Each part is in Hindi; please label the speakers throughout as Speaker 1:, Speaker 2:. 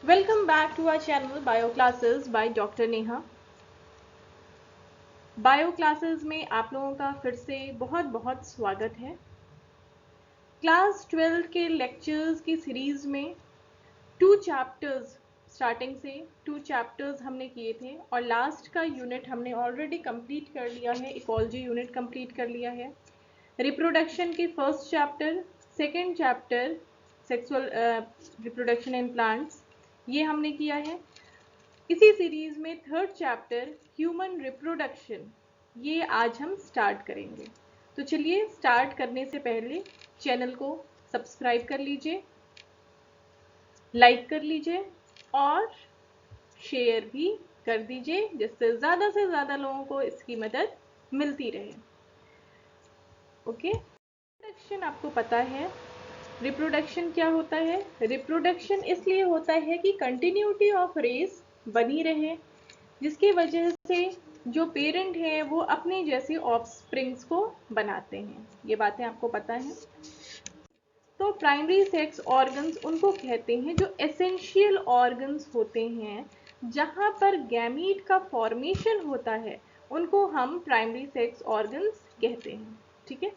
Speaker 1: Welcome back to our channel Bio Classes by Dr. Neha। Bio classes में आप लोगों का फिर से बहुत बहुत स्वागत है। क्लास 12 के लेक्चर्स की सीरीज में 2 चैप्टर्स स्टार्टिंग से 2 चैप्टर्स हमने किए थे और लास्ट का यूनिट हमने ऑलरेडी कंप्लीट कर लिया है। इकोलॉजी यूनिट कंप्लीट कर लिया है। रिप्रोडक्शन के first chapter, second chapter sexual reproduction in plants ये हमने किया है। इसी सीरीज में थर्ड चैप्टर ह्यूमन रिप्रोडक्शन ये आज हम स्टार्ट करेंगे। तो चलिए स्टार्ट करने से पहले चैनल को सब्सक्राइब कर लीजिए, लाइक कर लीजिए और शेयर भी कर दीजिए, जिससे ज़्यादा से ज़्यादा लोगों को इसकी मदद मिलती रहे। ओके, रिप्रोडक्शन आपको पता है रिप्रोडक्शन क्या होता है। रिप्रोडक्शन इसलिए होता है कि कंटिन्यूटी ऑफ रेस बनी रहे, जिसकी वजह से जो पेरेंट है वो अपने जैसे ऑफस्प्रिंग्स को बनाते हैं। ये बातें आपको पता है। तो प्राइमरी सेक्स ऑर्गन्स उनको कहते हैं जो एसेंशियल ऑर्गन्स होते हैं, जहां पर गैमीट का फॉर्मेशन होता है, उनको हम प्राइमरी सेक्स ऑर्गन्स कहते हैं। ठीक है।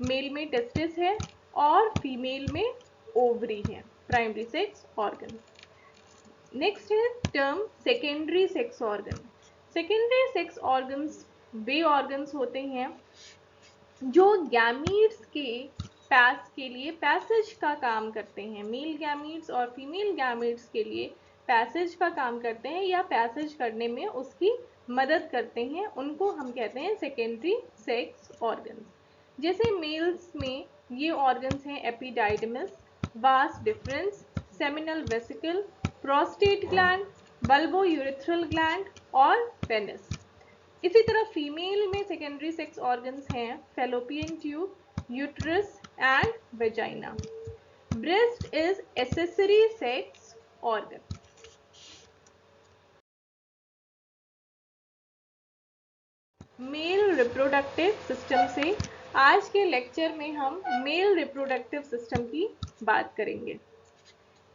Speaker 1: मेल में टेस्टिस है और फीमेल में ओवरी है, प्राइमरी सेक्स ऑर्गन। नेक्स्ट है term secondary sex organ. Secondary sex organs वे ऑर्गन्स होते हैं जो गैमीट्स के लिए पैसेज का काम करते हैं। मेल गैमीट्स और फीमेल गैमीट्स के लिए पैसेज का काम करते हैं या पैसेज करने में उसकी मदद करते हैं, उनको हम कहते हैं सेकेंडरी सेक्स ऑर्गन्स। जैसे मेल्स में ये ऑर्गन्स हैं epididymis, vas deferens, seminal vesicle, prostate gland, bulbourethral gland और पेनिस। इसी तरह फीमेल में सेकेंडरी सेक्स ऑर्गन्स हैं fallopian tube, uterus and vagina. Breast is accessory sex organ. Male reproductive system से आज के लेक्चर में हम मेल रिप्रोडक्टिव सिस्टम की बात करेंगे।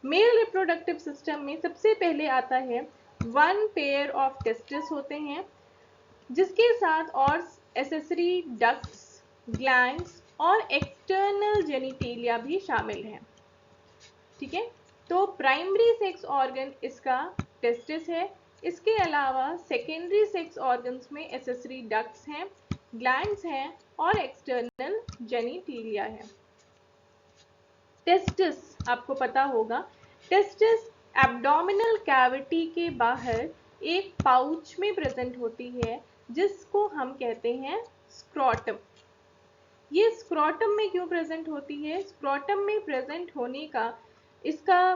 Speaker 1: मेल रिप्रोडक्टिव सिस्टम में सबसे पहले आता है 1 पेयर ऑफ टेस्टिस होते हैं, जिसके साथ और एसेसरी डक्ट्स, ग्लैंड्स और एक्सटर्नल जेनिटेलिया भी शामिल हैं। ठीक है। तो प्राइमरी सेक्स ऑर्गन इसका टेस्टिस है। इसके अलावा सेकेंडरी सेक्स ऑर्गन्स में एसेसरी डक्ट्स हैं, ग्लैंड्स हैं और एक्सटर्नल जेनिटेलिया है। टेस्टिस आपको पता होगा, टेस्टिस एब्डोमिनल कैविटी के बाहर एक पाउच में प्रेजेंट होती है, जिसको हम कहते हैं स्क्रोटम। ये स्क्रोटम में क्यों प्रेजेंट होती है? स्क्रोटम में प्रेजेंट होने का इसका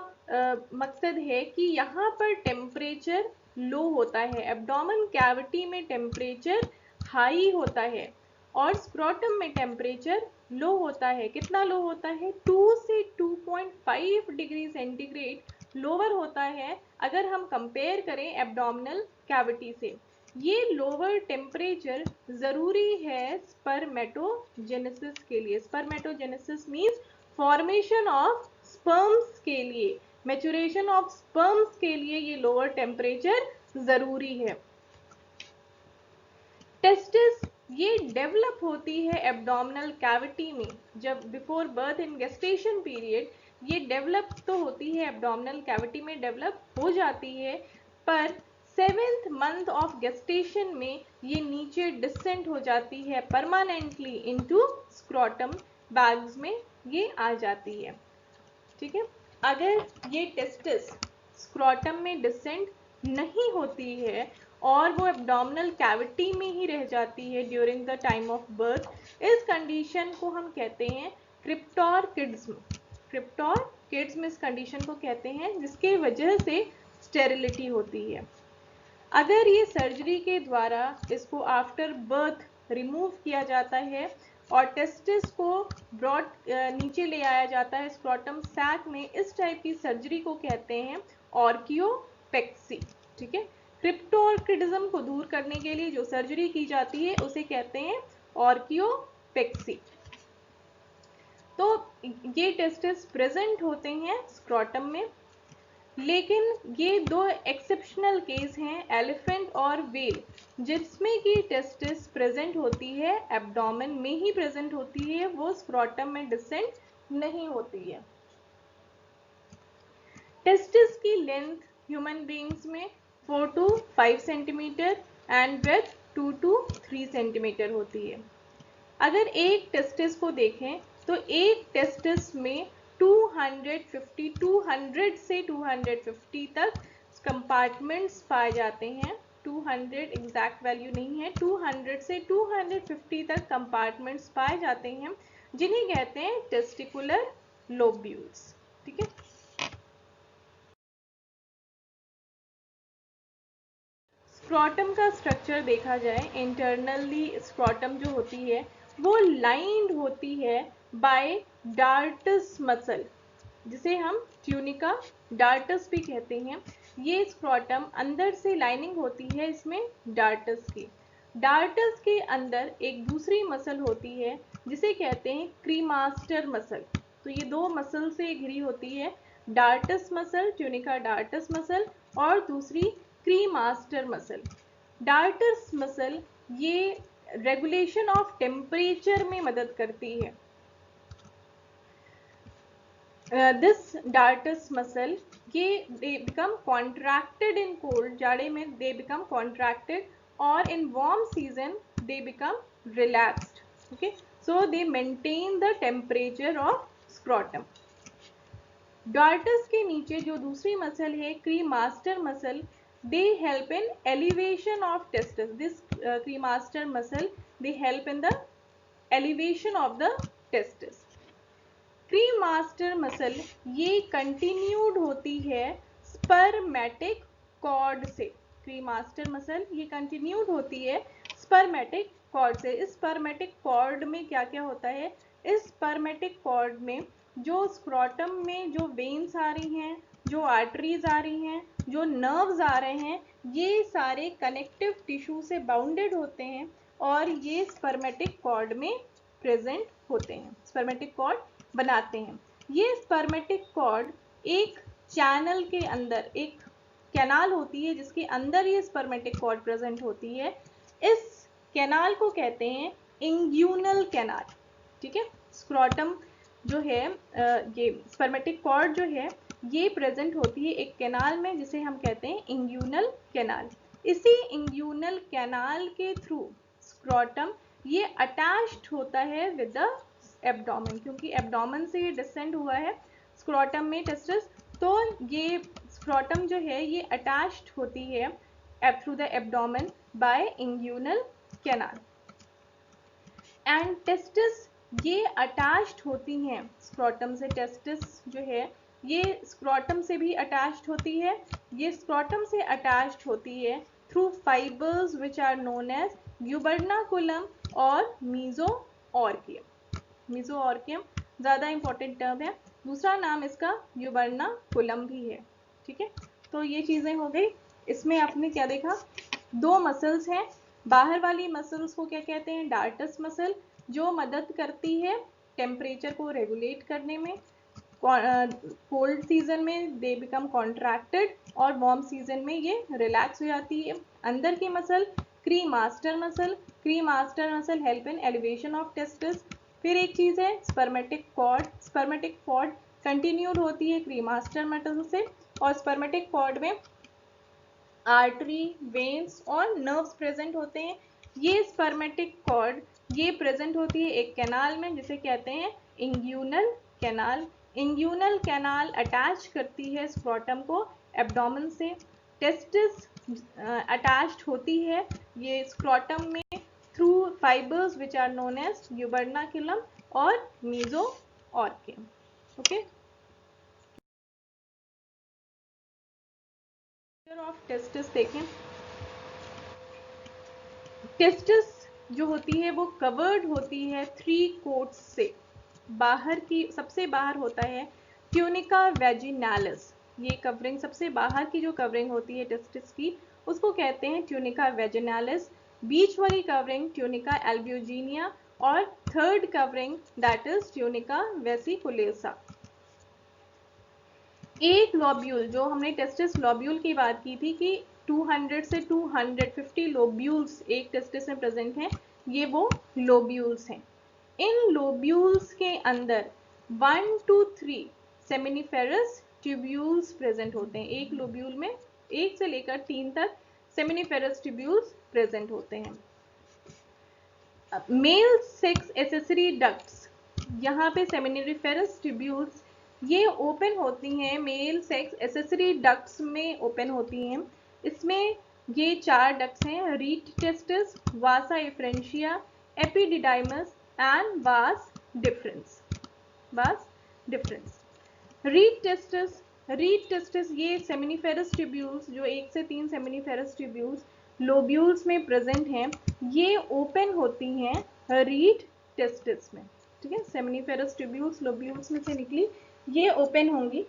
Speaker 1: मकसद है कि यहाँ पर टेम्परेचर लो होता है, एब्डोमेन कैविटी में टेम्परेचर हाई होता है और स्क्रोटम में टेम्परेचर लो होता है। कितना लो होता है? 2 से 2.5 डिग्री सेंटीग्रेड लोअर होता है अगर हम कंपेयर करें एब्डोमिनल कैविटी से। ये लोअर टेम्परेचर जरूरी है स्पर्मेटोजेनेसिस के लिए। Spermatogenesis means formation of sperms के लिए, मैच्योरेशन ऑफ स्पर्म्स के लिए ये लोअर टेम्परेचर जरूरी है। टेस्टिस ये डेवलप होती है एब्डोमिनल कैविटी में, जब before birth in gestation period ये डेवलप तो होती है, एब्डोमिनल कैविटी में डेवलप हो जाती है, पर 7th मंथ ऑफ गेस्टेशन में ये नीचे डिसेंट हो जाती है परमानेंटली इनटू स्क्रोटम बैग्स में ये आ जाती है। ठीक है। अगर ये टेस्टिस स्क्रोटम में डिसेंट नहीं होती है और वो एब्डोमिनल कैविटी में ही रह जाती है during the time of birth, इस कंडीशन को हम कहते हैं क्रिप्टोर्किड्ज्म। क्रिप्टोर्किड्ज्म इस कंडीशन को कहते हैं, जिसके वजह से स्टेरिलिटी होती है। अगर ये सर्जरी के द्वारा इसको आफ्टर बर्थ रिमूव किया जाता है और टेस्टिस को ब्रॉड नीचे ले आया जाता है स्क्रोटम सैक में, इस टाइप की सर्जरी को कहते हैं ऑर्कियोपेक्सी। ठीक है। क्रिप्टोर्किडिज्म को दूर करने के लिए जो सर्जरी की जाती है उसे कहते हैं ऑर्कियोपेक्सी। तो ये टेस्टिस प्रेजेंट होते हैं स्क्रोटम में लेकिन ये दो एक्सेप्शनल केस हैं, एलिफेंट और व्हेल, जिसमें कि टेस्टिस प्रेजेंट होती है, एब्डोमेन में ही प्रेजेंट होती है, वो स्क्रोटम में डिसेंड नहीं होती है। टेस्टिस की लेंथ ह्यूमन बींग्स में 4 to 5 centimetre and breath 2 to 3 centimetre होती है। अगर एक टेस्टिस को देखें तो एक टेस्टिस में 200 से 250 तक कंपार्टमेंट्स पाए जाते हैं। 200 एग्जैक्ट वैल्यू नहीं है, 200 से 250 तक कंपार्टमेंट्स पाए जाते हैं, जिन्हें कहते हैं टेस्टिकुलर लोब्यूल्स। ठीक है। स्क्रोटम का स्ट्रक्चर देखा जाए, इंटरनली स्क्रोटम जो होती है वो लाइंड होती है बाय डार्टस मसल, जिसे हम ट्यूनिका डार्टस भी कहते हैं। ये स्क्रोटम अंदर से लाइनिंग होती है इसमें डार्टस की। डार्टस के अंदर एक दूसरी मसल होती है जिसे कहते हैं क्रीमास्टर मसल। तो ये दो मसल से घिरी होती है, dartos muscle, tunica dartos muscle, और दूसरी क्रीमास्टर मसल। डार्टस मसल ये रेगुलेशन ऑफ टेम्परेचर में मदद करती है। दिस डार्टस मसल ये they become contracted in cold, जाड़े में दे बिकम कॉन्ट्रैक्टेड, और in warm season they become relaxed. Okay, so they maintain the temperature of scrotum. Dartos के नीचे जो दूसरी मसल है cremaster muscle, they help in elevation of testis. This cremaster muscle, they help in the elevation of the testis. Cremaster muscle ये कंटिन्यूड होती है स्पर्मेटिक कॉर्ड से। क्रीमास्टर मसल ये कंटिन्यूड होती है स्पर्मेटिक कॉर्ड से। इस स्पर्मेटिक कॉर्ड में क्या क्या होता है? इस स्पर्मेटिक कॉर्ड में जो स्क्रोटम में जो वेन्स आ रही हैं, जो आर्टरीज आ रही हैं, जो नर्व्स आ रहे हैं, ये सारे कनेक्टिव टिश्यू से बाउंडेड होते हैं और ये स्पर्मेटिक कॉर्ड में प्रेजेंट होते हैं, स्पर्मेटिक कॉर्ड बनाते हैं। ये स्पर्मेटिक कॉर्ड एक चैनल के अंदर, एक कैनाल होती है जिसके अंदर ये स्पर्मेटिक कॉर्ड प्रेजेंट होती है। इस कैनाल को कहते हैं इंग्यूनल कैनाल। ठीक है, स्क्रोटम जो है, ये स्पर्मेटिक कॉर्ड जो है ये प्रेजेंट होती है एक कैनाल में जिसे हम कहते हैं इंग्यूनल कैनाल। इसी इंग्यूनल कैनाल के थ्रू स्क्रोटम ये अटैच्ड होता है विद द एब्डोमेन, क्योंकि एब्डोमेन से ये डिसेंड हुआ है स्क्रोटम में टेस्टिस, तो ये स्क्रोटम जो है ये अटैच्ड होती है through the abdomen by inguinal canal. And testis ये अटैच्ड होती हैं स्क्रोटम से। टेस्टिस जो है ये स्क्रोटम से भी अटैच्ड होती है। ये स्क्रोटम से अटैच्ड होती है through fibres which are known as gubernaculum और मीजोऑर्कियम। मीजोऑर्कियम ज़्यादा इंपॉर्टेंट टर्म है, दूसरा नाम इसका यूबर्नाकुलम भी है। ठीक है, तो ये चीज़ें हो गई। इसमें आपने क्या देखा? दो मसल्स हैं। बाहर वाली मसल उसको क्या कहते हैं? डार्टस मसल, जो मदद करती है टेम्परेचर को रेगुलेट करने में। कोल्ड सीजन में दे बिकम कॉन्ट्रैक्टेड और वार्म सीजन में ये रिलैक्स हो जाती है। अंदर की muscle cremaster muscle, cremaster muscle help in elevation of testis. फिर एक चीज़ है spermatic cord, spermatic cord continued होती है क्रीमास्टर मसल से, और स्पर्मेटिक कॉर्ड में आर्टरी, वेन्स और नर्व्स प्रेजेंट होते हैं। ये स्पर्मेटिक कॉर्ड ये प्रेजेंट होती है एक कैनाल में जिसे कहते हैं इंग्यूनल कैनाल। इंग्यूनल कैनाल अटैच करती है स्क्रोटम को एब्डोमेन से। टेस्टिस अटैच्ड होती है ये स्क्रोटम में through fibres which are known as gubernaculum और मीजोऑर्कियम। ओके, ऑफ टेस्टिस देखें। टेस्टिस जो होती है वो कवर्ड होती है 3 कोट्स से। बाहर की सबसे बाहर होता है ट्यूनिका वेजिनालिस। ये कवरिंग सबसे बाहर की जो कवरिंग होती है टेस्टिस की उसको कहते हैं ट्यूनिका वेजिनालिस। बीच वाली कवरिंग ट्यूनिका एल्ब्यूजिनिया, और third covering that is tunica vasculosa. एक लोब्यूल, जो हमने टेस्टिस लोब्यूल की बात की थी कि 200 से 250 लोब्यूल्स एक टेस्टिस में प्रेजेंट हैं, ये वो लोब्यूल्स हैं। इन लोब्यूल्स के अंदर 1 to 3 सेमिनिफेरस ट्यूब्यूल्स प्रेजेंट होते हैं। एक लोब्यूल में 1 से लेकर 3 तक सेमिनिफेरस ट्यूब्यूल्स प्रेजेंट होते हैं। मेल सेक्स एसेसरी डक्ट्स, यहाँ पे सेमिनिफेरस ट्यूब्यूल्स ये ओपन होती हैं, मेल सेक्स एसेसरी डक्ट्स में ओपन होती हैं। इसमें ये 4 डक्ट्स हैं, rete testis, vasa efferentia, epididymis and vas deferens. Vas deferens, rete testis ये सेमिनिफेरस ट्यूब्यूल्स, जो 1 से 3 सेमिनिफेरस ट्यूब्यूल्स लोब्यूल्स में प्रेजेंट हैं, ये ओपन होती हैं रीट टेस्टिस में। ठीक है, सेमिनिफेरस ट्यूब्यूल्स लोब्यूल्स में से निकली, ये ओपन होंगी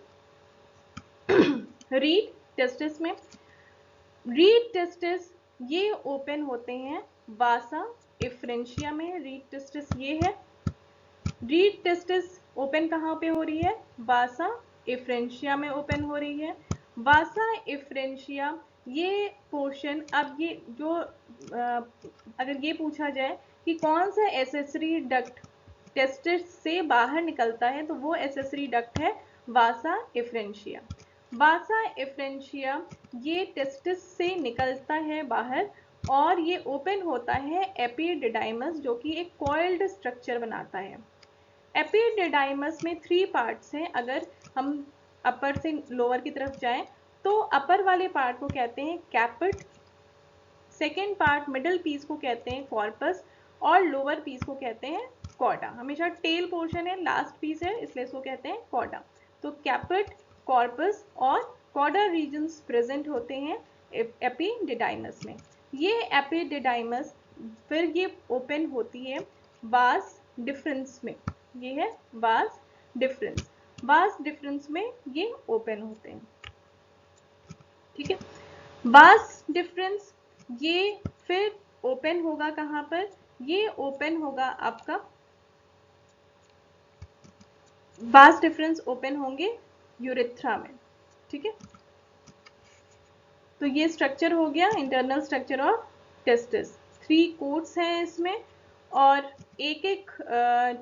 Speaker 1: रीट टेस्टिस में। रीट टेस्टिस ये ओपन होते हैं वासा एफ्रेंशिया में। रीट टेस्टिस ये है। रीट टेस्टिस ओपन कहाँ पे हो रही है? वासा एफ्रेंशिया में ओपन हो रही है। वासा एफ्रेंशिया ये पोर्शन, अब ये जो अगर ये पूछा जाए कि कौन सा एसेसरी डक्ट टेस्टिस से बाहर निकलता है, तो वो एसेसरी डक्ट है वासा एफ्रेंशिया। वासा एफ्रेंशिया ये टेस्टिस से निकलता है बाहर और ये ओपन होता है एपिडिडाइमस, जो कि एक कॉइल्ड स्ट्रक्चर बनाता है। एपिडिडाइमस में 3 पार्ट्स हैं। अगर हम अपर से लोअर की तरफ जाएं तो अपर वाले पार्ट को कहते हैं कैपिट, सेकेंड पार्ट मिडल पीस को कहते हैं कॉर्पस और लोअर पीस को कहते हैं कॉर्डा। हमेशा टेल पोर्शन है, लास्ट पीस है, इसलिए इसको कहते हैं कॉर्डा। तो कैपिट, कॉर्पस और कॉर्डा रीजन्स प्रेजेंट होते हैं एपिडिडाइमस में। ये एपिडिडाइमस फिर ये ओपन होती है वास डिफरेंस में। ये है वास डिफरेंस। वास डिफरेंस में ये ओपन होते हैं। ठीक है, वास डिफरेंस ये फिर ओपन होगा कहाँ पर? ये ओपन होगा आपका, वास डिफरेंस ओपन होंगे यूरेथ्रा में। ठीक है, तो ये स्ट्रक्चर हो गया internal structure of testis. 3 quotes हैं इसमें और एक एक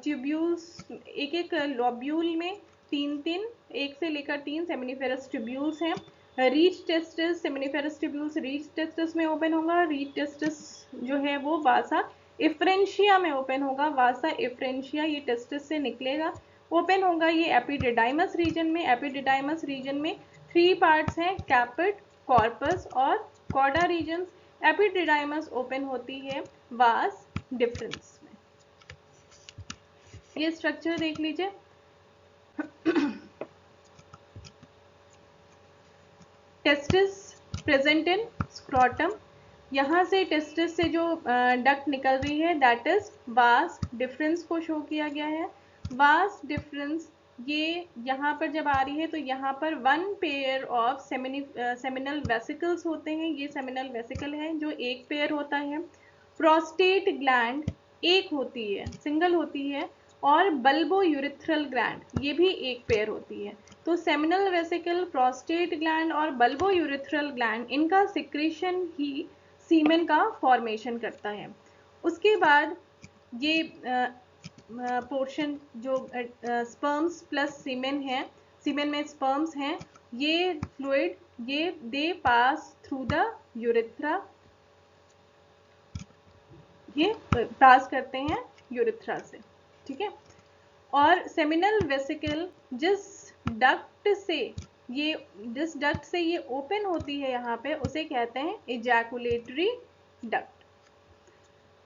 Speaker 1: ट्यूब्यूल्स, एक एक लॉब्यूल में 3 1 से लेकर 3 सेमिनिफेरस ट्यूब्यूल्स हैं। Reach testis seminiferous tubules reach testis में ओपन होगा। रीच टेस्टिस जो है वो वासा एफ्रेंशिया में ओपन होगा। वासा एफ्रेंशिया ये टेस्टिस से निकलेगा, ओपन होगा ये एपिडिडाइमस रीजन में। एपिडिडाइमस रीजन में 3 पार्ट्स हैं, कैपिट, कॉर्पस और कॉर्डा रीजन्स। एपिडिडाइमस ओपन होती है वास डिफरेंस में। ये स्ट्रक्चर देख लीजिए। टेस्टिस प्रेजेंट इन स्क्रोटम, यहाँ से टेस्टिस से जो डक्ट निकल रही है दैट इज वास डिफरेंस को शो किया गया है। वास डिफरेंस ये यहाँ पर जब आ रही है तो यहाँ पर 1 पेयर ऑफ सेमिनल वेसिकल्स होते हैं। ये सेमिनल वेसिकल है जो एक पेयर होता है। प्रोस्टेट ग्लैंड एक होती है, सिंगल होती है, और बल्बो यूरिथ्रल ग्लैंड ये भी एक पेयर होती है। तो सेमिनल वेसिकल, प्रोस्टेट ग्लैंड और बल्बो यूरिथ्रल ग्लैंड, इनका सिक्रीशन ही सीमेन का फॉर्मेशन करता है। उसके बाद ये पोर्शन जो स्पर्म्स प्लस सीमेन है, सीमेन में स्पर्म्स हैं, ये फ्लूइड ये दे पास थ्रू द यूरिथ्रा, ये पास करते हैं यूरिथ्रा से। ठीक है, और सेमिनल वेसिकल जिस डक्ट से ये ओपन होती है यहाँ पे, उसे कहते हैं इजैकुलेटरी डक्ट।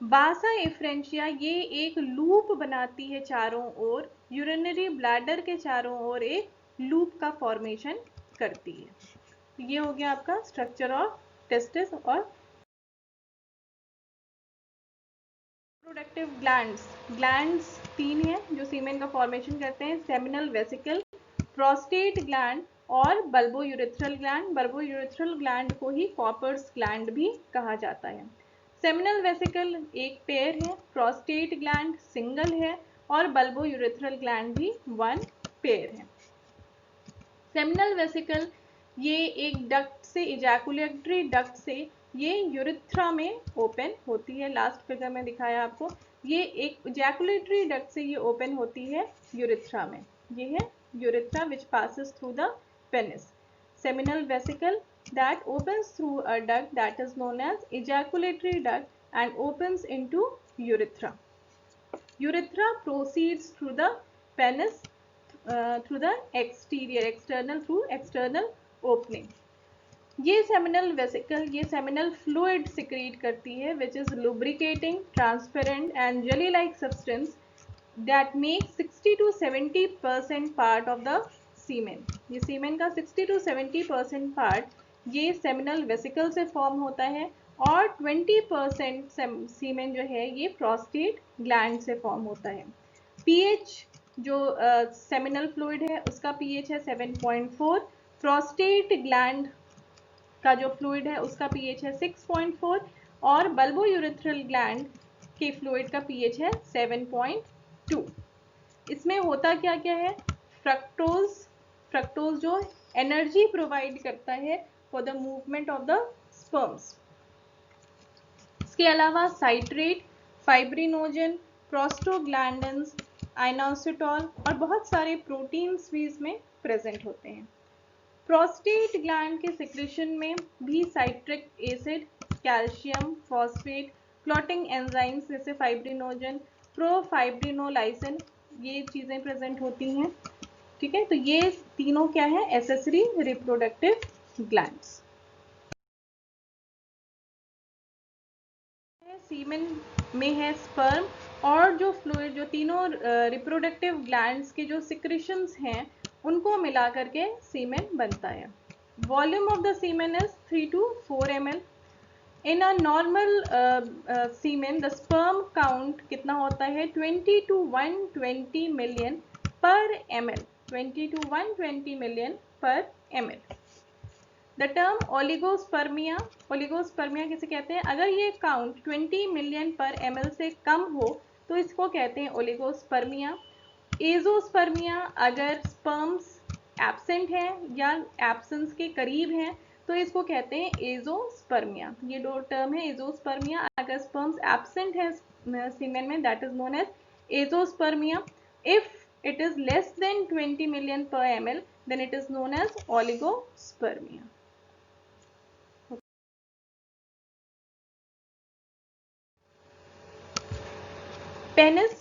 Speaker 1: वासा एफ्रेंशिया ये एक लूप बनाती है चारों ओर, यूरिनरी ब्लैडर के चारों ओर एक लूप का फॉर्मेशन करती है। ये हो गया आपका स्ट्रक्चर ऑफ टेस्टिस। और रिप्रोडक्टिव ग्लैंड्स 3 हैं जो सीमेन का फॉर्मेशन करते हैं, सेमिनल वेसिकल, प्रोस्टेट ग्लैंड और bulbo urethral gland. Bulbo urethral gland को ही कॉपर्स ग्लैंड भी कहा जाता है। सेमिनल वेसिकल एक पेयर है, प्रोस्टेट ग्लैंड सिंगल है और बल्बो यूरिथ्रल ग्लैंड भी 1 पेयर है। सेमिनल वेसिकल ये एक डक्ट से, इजैकुलेटरी डक्ट से ये यूरिथ्रा में ओपन होती है। लास्ट फिगर में दिखाया आपको, ये एक इजैकुलेटरी डक्ट से ये ओपन होती है यूरिथ्रा में। ये है urethra which passes through the penis. Seminal vesicle that opens through a duct that is known as ejaculatory duct and opens into urethra. Urethra proceeds through the penis through the through external opening. ये सेमिनल वेसिकल ये सेमिनल फ्लूइड सिक्रीट करती है which is lubricating, transparent and jelly like substance that make 60 to 70% part of the semen. ये सीमेन का 60 to 70% पार्ट ये सेमिनल वेसिकल से फॉर्म होता है और 20% सीमेन जो है ये प्रोस्टेट ग्लैंड से फॉर्म होता है। पीएच जो सेमिनल फ्लूइड है उसका पीएच है 7.4। प्रोस्टेट ग्लैंड का जो फ्लूइड है उसका पीएच है 6.4 और बल्बो यूरेथ्रल ग्लैंड के फ्लूइड का पीएच है 7.2। इसमें होता क्या क्या है, फ्रक्टोज जो एनर्जी प्रोवाइड करता है for the movement of the sperms. इसके अलावा साइट्रेट, फाइब्रिनोजन, प्रोस्टोग्लैंडिन्स, आइनोसिटॉल और बहुत सारे प्रोटीन्स भी इसमें प्रेजेंट होते हैं। प्रोस्टेट ग्लैंड के सिक्रेशन में भी citric acid, calcium, phosphate, clotting enzymes जैसे फाइब्रिनोजन, प्रोफाइब्रिनोलाइसिन ये चीज़ें प्रेजेंट होती हैं। ठीक है, तो ये तीनों क्या है, एसेसरी रिप्रोडक्टिव ग्लैंड्स। सीमेन में है स्पर्म और जो फ्लूइड, जो तीनों रिप्रोडक्टिव ग्लैंड्स के जो सिक्रेशंस हैं उनको मिला करके सीमेन बनता है। Volume of the semen is 3 to 4 ml। In a normal semen the sperm count कितना होता है, 20 to 120 million per ml, 20 to 120 million per ml। The term oligospermia, oligospermia किसे कहते हैं, अगर ये काउंट 20 मिलियन पर ml से कम हो तो इसको कहते हैं ओलिगोस्पर्मिया। एजोस्पर्मिया, अगर स्पर्म्स एब्सेंट है या एब्सेंस के करीब हैं तो इसको कहते हैं एजोस्पर्मिया। ये दो टर्म है, एजोस्पर्मिया, अगर स्पर्म्स एब्सेंट है सीमेन में that is known as azoospermia. If it is less than 20 million per ml then it is known as oligospermia. Penis,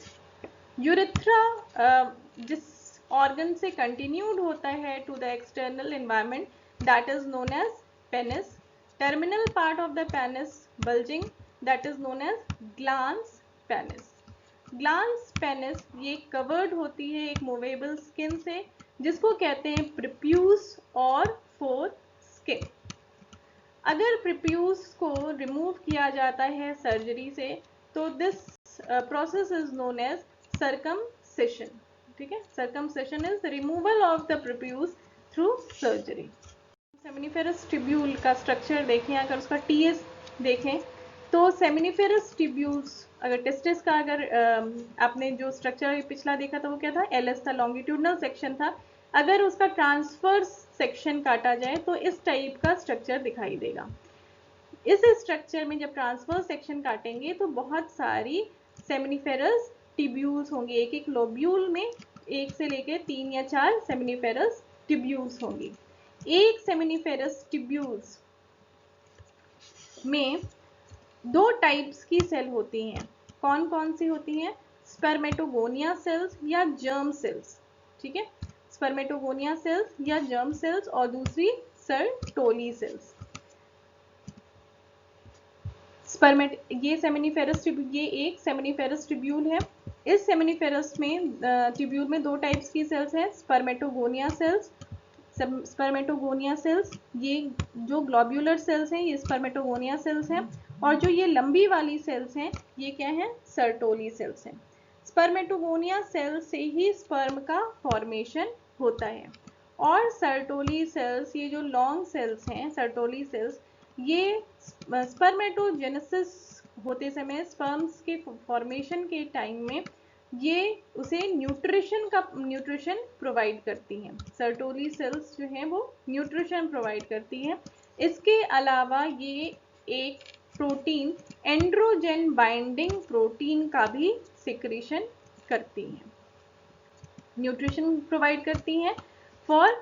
Speaker 1: urethra जिस ऑर्गन से कंटिन्यूड होता है to the external environment that is known as penis. Terminal part of the penis bulging that is known as glans penis. Glans penis ये कवर्ड होती है एक मूवेबल स्किन से जिसको कहते हैं प्रिप्यूस और फोर स्किन। अगर प्रिप्यूस को रिमूव किया जाता है सर्जरी से तो this process is known as circumcision। ठीक है, circumcision is the removal of the prepuce through surgery। Seminiferous tubule का स्ट्रक्चर देखें, अगर उसका टीएस देखें तो सेमिनिफेरस ट्यूब्यूल्स, अगर टेस्टिस का अगर आपने जो स्ट्रक्चर पिछला देखा था वो क्या था, एलएस था, लॉन्गिट्यूडनल सेक्शन था। अगर उसका ट्रांसफर्स सेक्शन काटा जाए तो इस टाइप का स्ट्रक्चर दिखाई देगा। इस स्ट्रक्चर में जब ट्रांसफर्स सेक्शन काटेंगे तो बहुत सारी सेमिनिफेरस ट्यूब्यूल्स होंगे, एक एक लोब्यूल में 1 से लेकर 3 या 4 सेमिनिफेरस ट्यूब्यूल्स होंगी। एक सेमिनिफेरस ट्यूब्यूल्स में 2 टाइप्स की सेल होती हैं। कौन कौन सी होती हैं, स्पर्मेटोगोनिया सेल्स या जर्म सेल्स। ठीक है, स्पर्मेटोगोनिया सेल्स या जर्म सेल्स और दूसरी सर्टोली सेल्स। ये सेमिनिफेरस ये एक सेमिनिफेरस ट्यूब्यूल है। इस सेमिनिफेरस में ट्यूब्यूल में 2 टाइप्स की सेल्स हैं, स्पर्मेटोगोनिया सेल्स। स्पर्मेटोगोनिया सेल्स ये जो ग्लोब्यूलर सेल्स हैं ये स्पर्मेटोगोनिया सेल्स हैं और जो ये लंबी वाली सेल्स हैं ये क्या हैं, सर्टोली सेल्स हैं। स्पर्मेटोगोनिया सेल से ही स्पर्म का फॉर्मेशन होता है और सर्टोली सेल्स, ये जो लॉन्ग सेल्स हैं सर्टोली सेल्स, ये स्पर्मेटोजेनेसिस होते समय स्पर्म्स के फॉर्मेशन के टाइम में ये उसे न्यूट्रिशन प्रोवाइड करती हैं। सर्टोली सेल्स जो हैं वो न्यूट्रिशन प्रोवाइड करती हैं। इसके अलावा ये एक प्रोटीन एंड्रोजन बाइंडिंग प्रोटीन का भी सिक्रीशन करती हैं, न्यूट्रिशन प्रोवाइड करती हैं for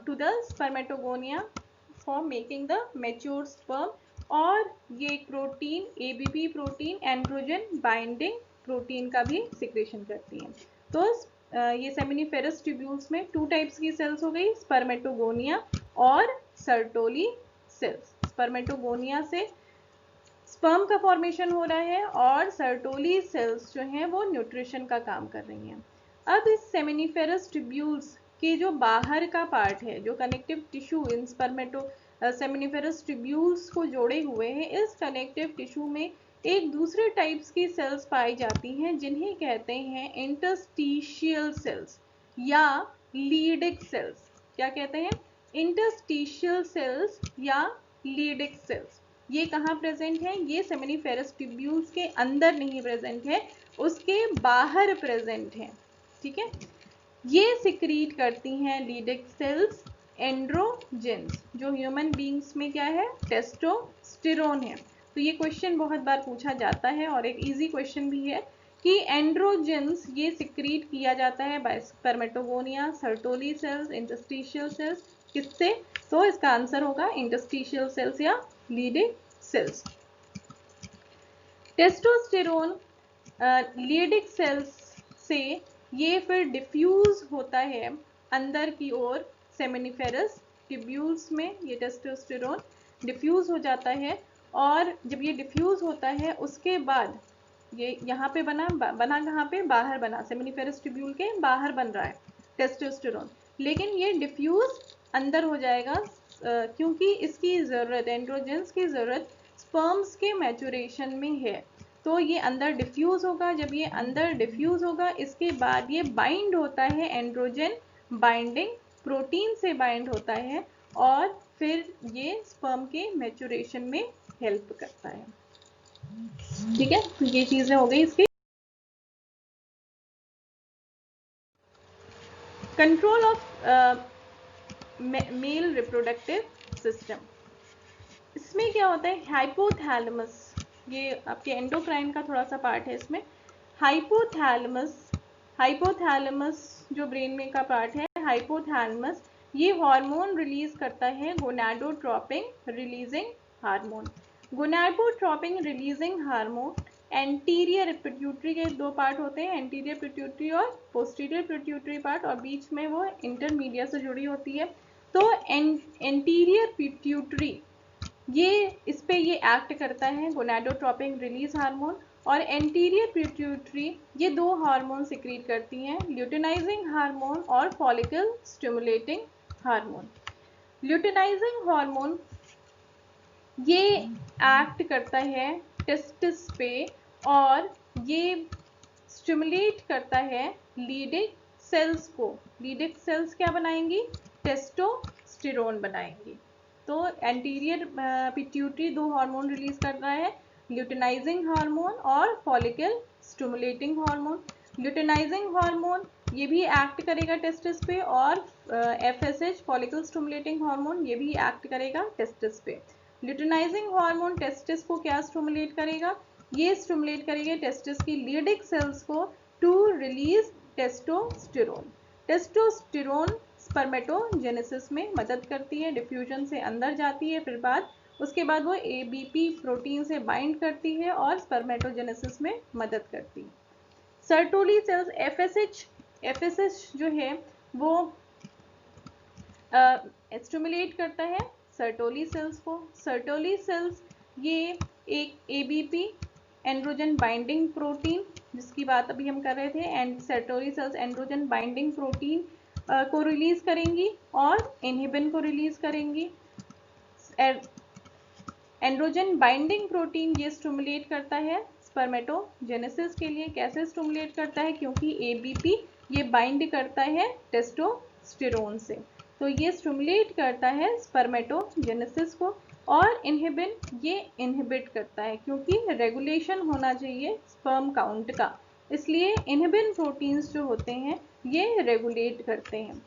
Speaker 1: to the spermatogonia for making the mature sperm. और ये protein ABP protein androgen binding protein का भी सिक्रेशन करती हैं। तो ये सेमिनिफेरस ट्यूब्यूल्स में 2 टाइप्स की सेल्स हो गई, स्पर्मेटोगोनिया और सर्टोली सेल्स। स्पर्मेटोगोनिया से स्पर्म का फॉर्मेशन हो रहा है और सर्टोली सेल्स जो हैं वो न्यूट्रिशन का काम कर रही हैं। अब इस सेमिनिफेरस ट्यूब्यूल्स के जो बाहर का पार्ट है, जो connective tissue in seminiferous tubules को जोड़े हुए हैं, इस कनेक्टिव टिश्यू में एक दूसरे टाइप्स की सेल्स पाई जाती हैं जिन्हें कहते हैं इंटरस्टिशियल सेल्स या लीडिक सेल्स। क्या कहते हैं? इंटरस्टिशियल सेल्स या लीडिक सेल्स। ये कहाँ प्रेजेंट है? ये सेमिनिफेरस ट्यूब्यूल्स के अंदर नहीं प्रेजेंट है, उसके बाहर प्रेजेंट है। ठीक है, ये सिक्रीट करती हैं लीडिक सेल्स एंड्रोजेंस, जो ह्यूमन बींग्स में क्या है? टेस्टोस्टेरोन है। तो ये क्वेश्चन बहुत बार पूछा जाता है और एक इजी क्वेश्चन भी है कि एंड्रोजेंस ये सिक्रीट किया जाता है by spermatogonia, Sertoli cells, interstitial cells. किससे? तो इसका आंसर होगा इंटरस्टिशियल सेल्स या Leydig cells. Testosterone Leydig cells से ये फिर डिफ्यूज होता है अंदर की ओर सेमिनिफेरस ट्यूब्यूल्स में। ये टेस्टोस्टेरोन डिफ्यूज हो जाता है और जब ये डिफ्यूज होता है उसके बाद ये यहाँ पे बना कहाँ पे? बाहर बना, सेमिनिफेरस ट्यूब्यूल के बाहर बन रहा है टेस्टोस्टेरोन, लेकिन ये डिफ्यूज अंदर हो जाएगा क्योंकि इसकी ज़रूरत, एंड्रोजेंस की ज़रूरत स्पर्म्स के मैचुरेशन में है। तो ये अंदर डिफ्यूज होगा। जब ये अंदर डिफ्यूज होगा इसके बाद ये बाइंड होता है, एंड्रोजन बाइंडिंग प्रोटीन से बाइंड होता है और फिर ये स्पर्म के मैचुरेशन में हेल्प करता है। ठीक है, तो ये चीजें हो गई इसकी। Control of male reproductive system. इसमें क्या होता है? हाइपोथैलेमस, ये आपके एंडोक्राइन का थोड़ा सा पार्ट है। इसमें हाइपोथैलेमस जो ब्रेन में का पार्ट है, हाइपोथैलेमस ये हार्मोन रिलीज करता है, gonadotropin releasing hormone. Gonadotropin releasing hormone anterior pituitary के 2 पार्ट होते हैं, एंटीरियर पिट्यूटरी और पोस्टीरियर पिट्यूटरी पार्ट, और बीच में वो इंटरमीडिया से जुड़ी होती है। तो एंटीरियर पिट्यूटरी इस पे ये एक्ट करता है, गोनाडोट्रोपिन रिलीज हार्मोन, और एंटीरियर पिट्यूटरी ये 2 हार्मोन सिक्रीट करती हैं, ल्यूटिनाइजिंग हार्मोन और follicle stimulating hormone. Luteinizing hormone ये एक्ट करता है टेस्टिस पे और ये स्टिमुलेट करता है लीडिक सेल्स को। लीडिक सेल्स क्या बनाएंगी? टेस्टोस्टेरोन बनाएंगी। तो एंटीरियर पिट्यूटरी 2 हार्मोन रिलीज कर रहा है, ल्यूटिनाइजिंग हार्मोन और follicle stimulating hormone. Luteinizing hormone ये भी एक्ट करेगा टेस्टिस पे, और FSH फॉलिकल स्टिमुलेटिंग हार्मोन ये भी एक्ट करेगा टेस्टिस पे। ल्यूटिनाइजिंग हार्मोन टेस्टिस को क्या स्टिमुलेट करेगा? ये स्टिमुलेट करेगा टेस्टिस की लीडिक सेल्स को to release testosterone. Testosterone spermatogenesis में मदद करती है, डिफ्यूजन से अंदर जाती है, फिर उसके बाद वो ABP प्रोटीन से बाइंड करती है और स्पर्मेटोजेनेसिस में मदद करती है। सर्टोली सेल्स FSH जो है वो स्टिमुलेट करता है सर्टोली सेल्स को। सर्टोली सेल्स ये एक ABP एंड्रोजन बाइंडिंग प्रोटीन, जिसकी बात अभी हम कर रहे थे, and Sertoli cells androgen binding protein को रिलीज करेंगी और इनहिबिन को रिलीज करेंगी। एंड्रोजन बाइंडिंग प्रोटीन ये स्टिमुलेट करता है स्पर्मेटोजेनेसिस के लिए। कैसे स्टिमुलेट करता है? क्योंकि ABP ये बाइंड करता है टेस्टोस्टेरोन से, तो ये स्टिमुलेट करता है स्पर्मेटोजेनेसिस को। और इनहिबिन ये इनहिबिट करता है, क्योंकि रेगुलेशन होना चाहिए स्पर्म काउंट का, इसलिए इनहिबिन प्रोटीन्स जो होते हैं ये रेगुलेट करते हैं।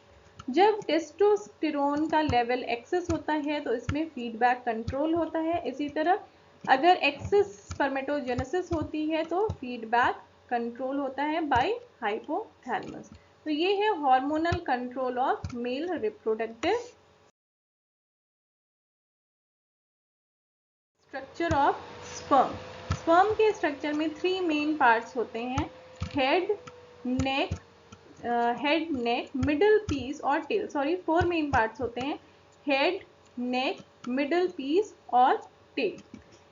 Speaker 1: जब टेस्टोस्टेरोन का लेवल एक्सेस होता है तो इसमें फीडबैक कंट्रोल होता है। इसी तरह अगर एक्सेस स्पर्मेटोजेनेसिस होती है तो फीडबैक कंट्रोल होता है बाय हाइपोथैलेमस। तो ये है hormonal control of male reproductive structure of sperm. Sperm के स्ट्रक्चर में 3 मेन पार्ट्स होते हैं, हेड, नेक, मिडल पीस और टेल। सॉरी, 4 मेन पार्ट्स होते हैं, हेड, नेक, मिडल पीस और टेल।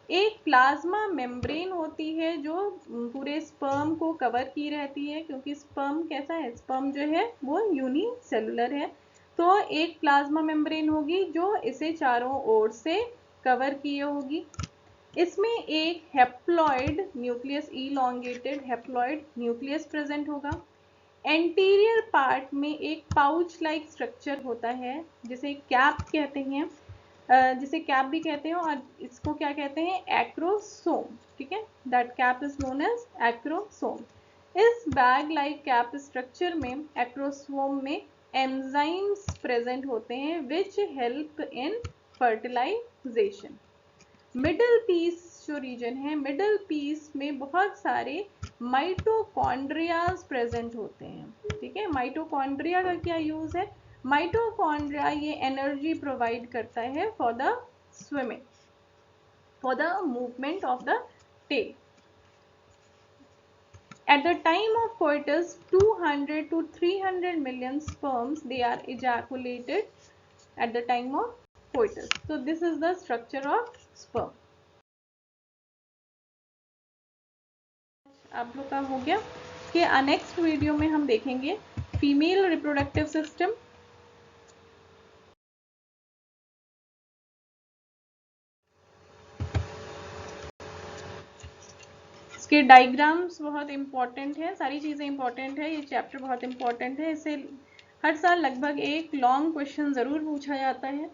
Speaker 1: एक प्लाज्मा मेम्ब्रेन होती है जो पूरे स्पर्म को कवर की रहती है, क्योंकि स्पर्म कैसा है, स्पर्म जो है वो यूनिसेलुलर है। तो एक प्लाज्मा मेम्ब्रेन होगी जो इसे चारों ओर से कवर किए होगी। इसमें एक haploid nucleus, elongated haploid nucleus present होगा। एंटीरियर पार्ट में एक पाउच लाइक स्ट्रक्चर होता है जिसे कैप कहते हैं, जिसे कैप भी कहते हैं, और इसको क्या कहते हैं, एक्रोसोम। ठीक है, that cap is known as acrosome. इस बैग लाइक कैप स्ट्रक्चर में, एक्रोसोम में एंजाइम्स प्रेजेंट होते हैं which help in fertilisation. Middle piece जो रीजन है, मिडल पीस में बहुत सारे माइटोकॉन्ड्रियाज प्रेजेंट होते हैं। ठीक है, माइटोकॉन्ड्रिया का क्या यूज है, माइटोकॉन्ड्रिया ये एनर्जी प्रोवाइड करता है for the swimming, for the movement of the tail. At the time of coitus, 200 to 300 million sperms they are ejaculated at the time of coitus. So this is the structure of sperm. आप लोग का हो गया कि नेक्स्ट वीडियो में हम देखेंगे फीमेल रिप्रोडक्टिव सिस्टम। इसके डायग्राम्स बहुत इंपॉर्टेंट है, सारी चीज़ें इंपॉर्टेंट है, ये चैप्टर बहुत इंपॉर्टेंट है, इससे हर साल लगभग एक लॉन्ग क्वेश्चन ज़रूर पूछा जाता है।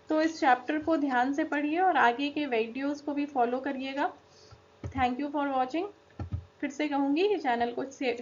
Speaker 1: तो इस चैप्टर को ध्यान से पढ़िए और आगे के वीडियोस को भी फॉलो करिएगा। Thank you for watching. फिर से कहूँगी कि चैनल को शेयर